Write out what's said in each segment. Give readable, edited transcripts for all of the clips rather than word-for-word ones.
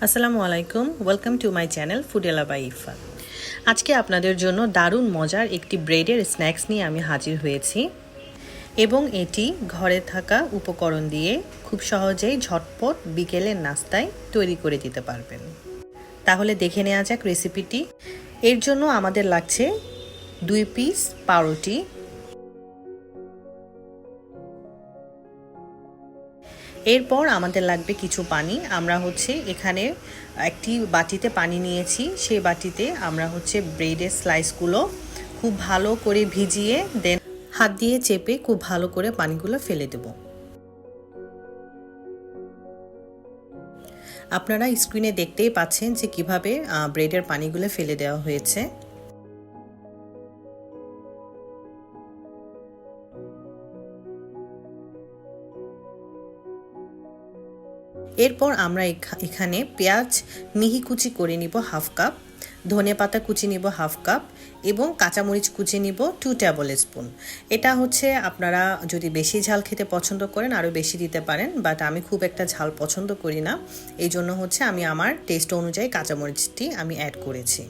আসসালামু আলাইকুম, welcome to my channel Foodela by Ifa. আজকে আপনাদের জন্য দারুণ মজার একটি ব্রেডের স্ন্যাক্স নিয়ে আমি হাজির হয়েছি এবং এটি ঘরে থাকা উপকরণ দিয়ে খুব সহজেই ঝটপট বিকেলের নাস্তায় তৈরি করে দিতে পারবেন। তাহলে দেখে নেওয়া যাক রেসিপিটি। এর জন্য আমাদের লাগছে 2 পিস পাউরুটি, এরপর আমাদের লাগবে কিছু পানি। আমরা এখানে একটি বাটিতে পানি নিয়েছি, সেই বাটিতে আমরা ব্রেডের স্লাইসগুলো খুব ভালো করে ভিজিয়ে দেন হাত দিয়ে চেপে খুব ভালো করে পানিগুলো ফেলে দেব। আপনারা স্ক্রিনে দেখতেই পাচ্ছেন যে কিভাবে ব্রেডের পানিগুলো ফেলে দেওয়া হয়েছে। এরপর আমরা এখানে পেঁয়াজ মিহি কুচি করে নিব হাফ কাপ, ধনেপাতা কুচি নিব হাফ কাপ এবং কাঁচামরিচ কুচি নিব 2 টেবিল স্পুন। এটা আপনারা যদি বেশি ঝাল খেতে পছন্দ করেন আরও বেশি দিতে পারেন, বাট আমি খুব একটা ঝাল পছন্দ করি না, এই জন্য আমি আমার টেস্ট অনুযায়ী কাঁচামরিচটি আমি অ্যাড করেছি।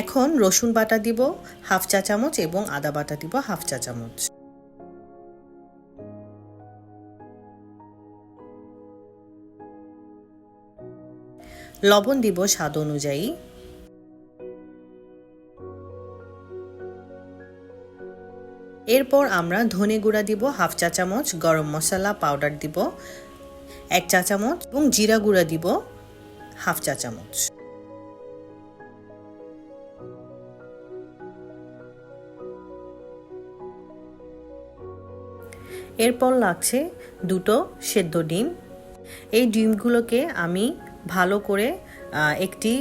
এখন রসুন বাটা দিব হাফ চা চামচ এবং আদা বাটা দিব হাফ চা চামচ। লবণ দিব স্বাদ অনুযায়ী। এরপর আমরা ধনে গুঁড়া দিব হাফ চা চামচ, গরম মশলা পাউডার দিব 1 চা চামচ এবং জিরা গুঁড়া দিব হাফ চা চামচ। এরপর লাগছে 2টো সেদ্ধ ডিম। এই ডিমগুলোকে আমি ভালো করে একটি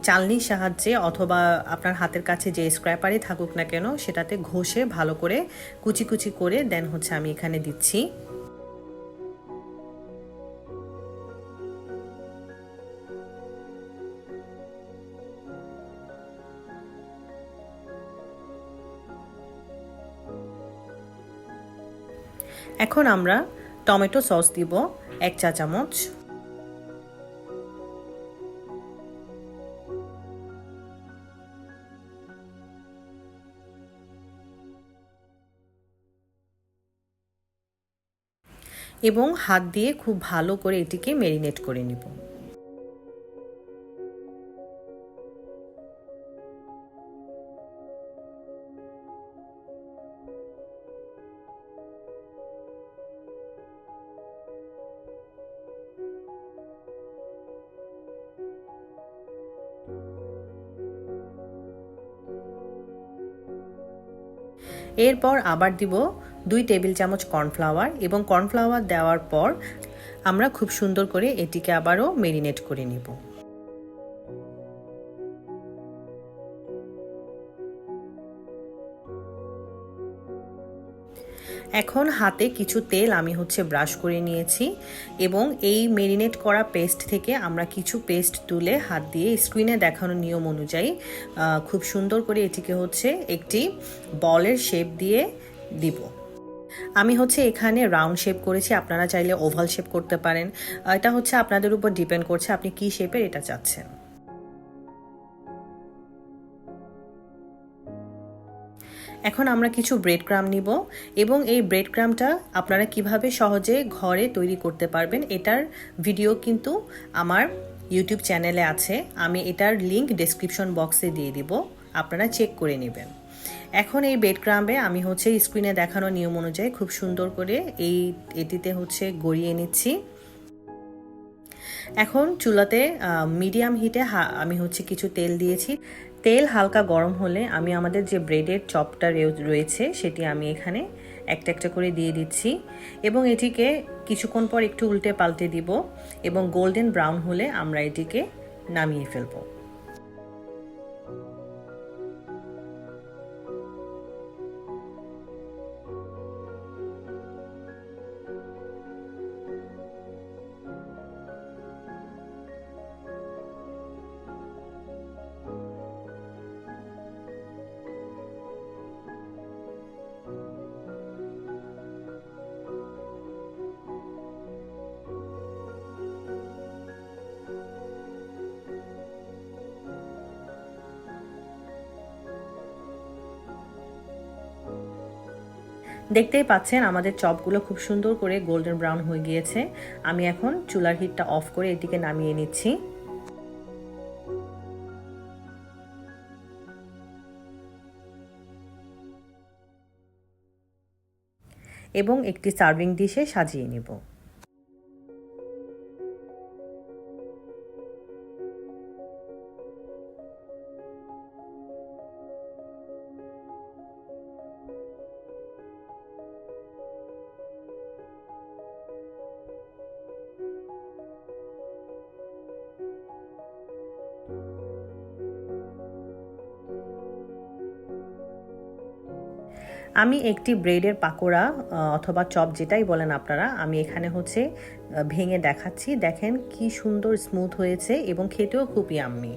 চালনির সাহায্যে অথবা আপনার হাতের কাছে যে স্ক্র্যাপারই থাকুক না কেন সেটাতে ঘষে ভালো করে কুচি কুচি করে দেন আমি এখানে দিচ্ছি। এখন আমরা টমেটো সস দিব 1 চা চামচ। এবং হাত দিয়ে খুব ভালো করে এটিকে ম্যারিনেট করে নিব। এরপর আবার দিব 2 টেবিল চামচ কর্নফ্লাওয়ার এবং কর্নফ্লাওয়ার দেওয়ার পর আমরা খুব সুন্দর করে এটিকে আবারও ম্যারিনেট করে নিব। এখন হাতে কিছু তেল আমি ব্রাশ করে নিয়েছি এবং এই ম্যারিনেট করা পেস্ট থেকে আমরা কিছু পেস্ট তুলে হাত দিয়ে স্ক্রিনে দেখানো নিয়ম অনুযায়ী খুব সুন্দর করে এটিকে একটি বলের শেপ দিয়ে দিব। আমি এখানে রাউন্ড শেপ করেছি, আপনারা চাইলে ওভাল শেপ করতে পারেন। এটা আপনাদের উপর ডিপেন্ড করছে আপনি কি শেপের এটা চাচ্ছেন। এখন আমরা কিছু ব্রেড ক্রাম্ব নিব এবং এই ব্রেড ক্রাম্বটা আপনারা কিভাবে সহজে ঘরে তৈরি করতে পারবেন এটার ভিডিও কিন্তু আমার ইউটিউব চ্যানেলে আছে, আমি এটার লিংক ডেসক্রিপশন বক্সে দিয়ে দিব, আপনারা চেক করে নেবেন। এখন এই ব্রেড ক্রাম্বে আমি স্ক্রিনে দেখানো নিয়ম অনুযায়ী খুব সুন্দর করে এটিতে গড়িয়ে নিচ্ছি। এখন চুলাতে মিডিয়াম হিটে আমি কিছু তেল দিয়েছি। তেল হালকা গরম হলে আমি আমাদের যে ব্রেডের চপটা রয়েছে সেটি আমি এখানে একটা একটা করে দিয়ে দিচ্ছি এবং এটিকে কিছুক্ষণ পর একটু উল্টে পাল্টে দিব এবং গোল্ডেন ব্রাউন হলে আমরা এটিকে নামিয়ে ফেলবো। দেখতেই পাচ্ছেন আমাদের চপগুলো খুব সুন্দর করে গোল্ডেন ব্রাউন হয়ে গিয়েছে। আমি এখন চুলার হিটটা অফ করে এটিকে নামিয়ে নিচ্ছি। এবং একটি সার্ভিং ডিশে সাজিয়ে নিব। আমি একটি ব্রেডের পাকোড়া অথবা চপ যেটাই বলেন আপনারা, আমি এখানে হচ্ছে ভেঙে দেখাচ্ছি। দেখেন কি সুন্দর স্মুথ হয়েছে এবং খেতেও খুব ইয়াম্মি।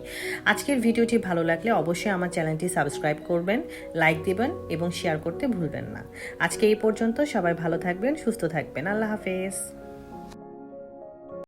আজকের ভিডিওটি ভালো লাগলে অবশ্যই আমার চ্যানেলটি সাবস্ক্রাইব করবেন, লাইক দিবেন এবং শেয়ার করতে ভুলবেন না। আজকে এই পর্যন্ত, সবাই ভালো থাকবেন, সুস্থ থাকবেন। আল্লাহ হাফেজ।